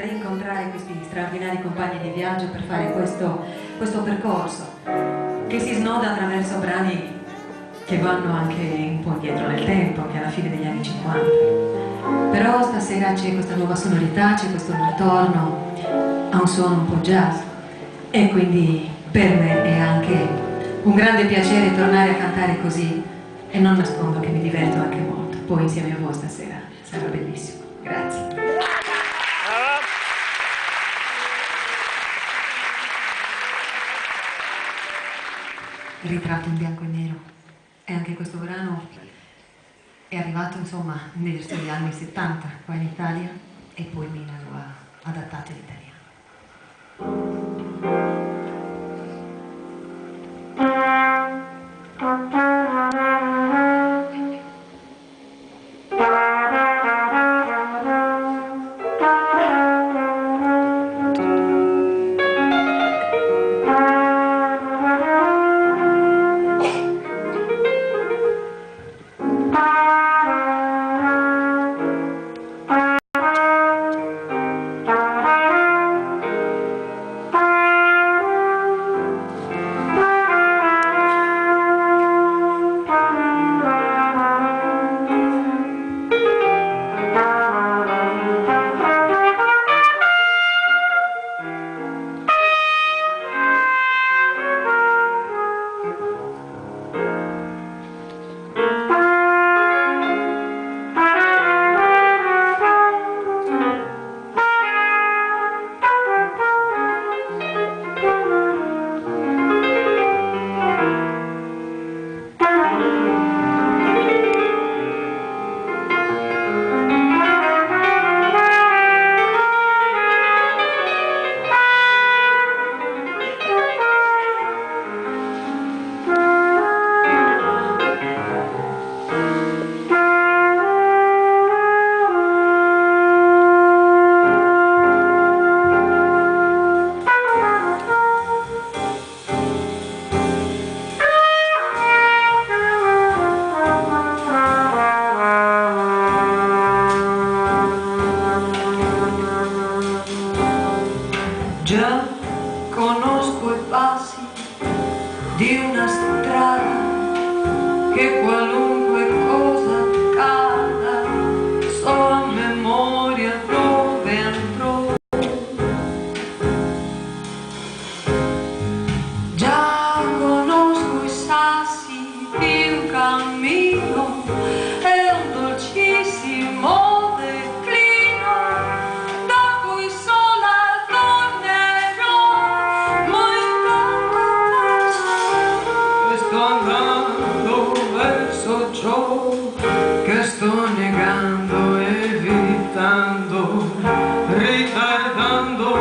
rincontrare questi straordinari compagni di viaggio per fare questo percorso che si snoda attraverso brani che vanno anche un po' indietro nel tempo, che alla fine degli anni 50. Però stasera c'è questa nuova sonorità, c'è questo ritorno a un suono un po' jazz, e quindi per me è anche un grande piacere tornare a cantare così, e non nascondo che mi diverto anche molto. Poi insieme a voi stasera sarà bellissimo. Grazie. Il ritratto in bianco e nero, e anche questo brano è arrivato insomma negli anni 70 qua in Italia, e poi Mina lo ha adattato in italiano. Già conosco i passi di una strada che qualunque cosa accada, so a memoria dove andrò. Già conosco i sassi di un cammino e un dolcissimo che sto negando, evitando, ritardando,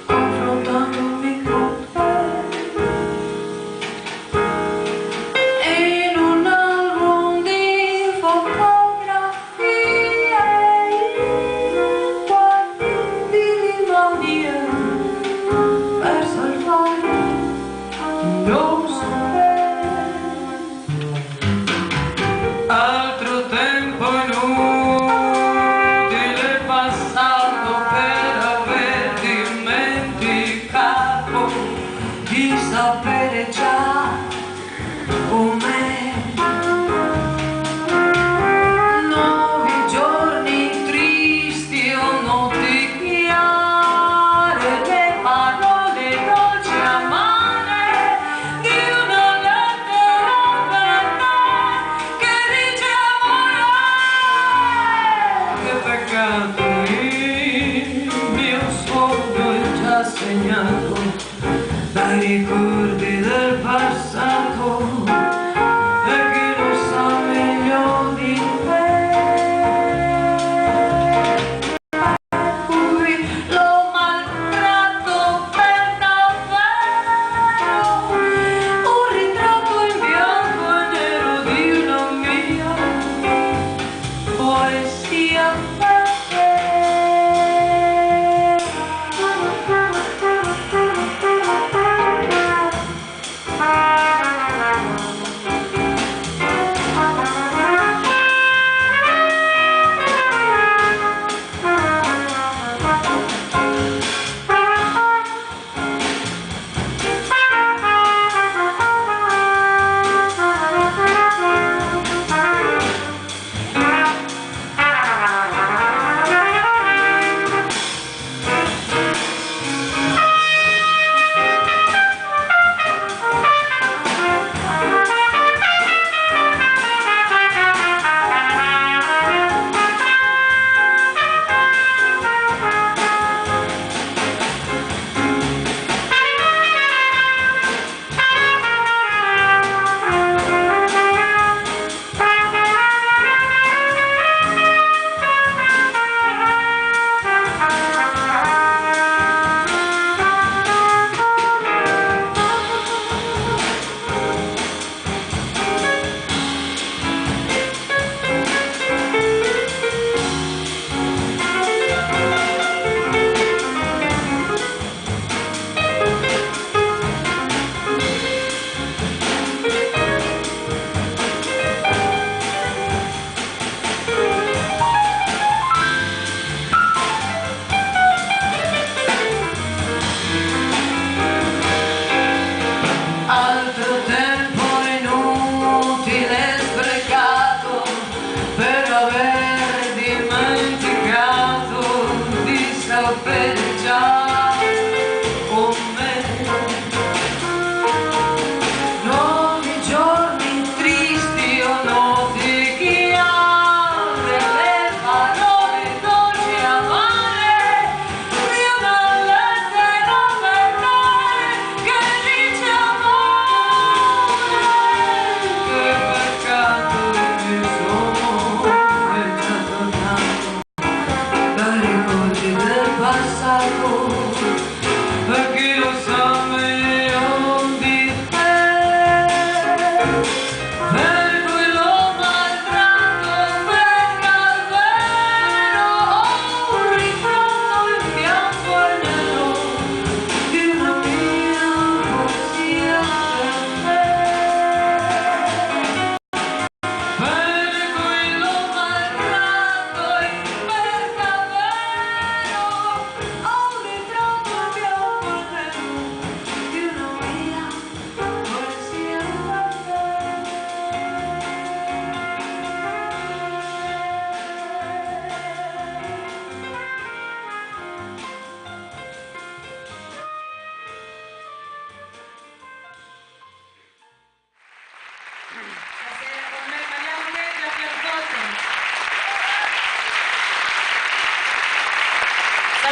confrontandomi con te in un album di fotografie, quanti di memorie per salvare lo sapere.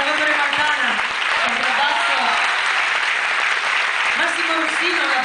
Salvatore Maltana, contrabbasso, Massimo Rossino.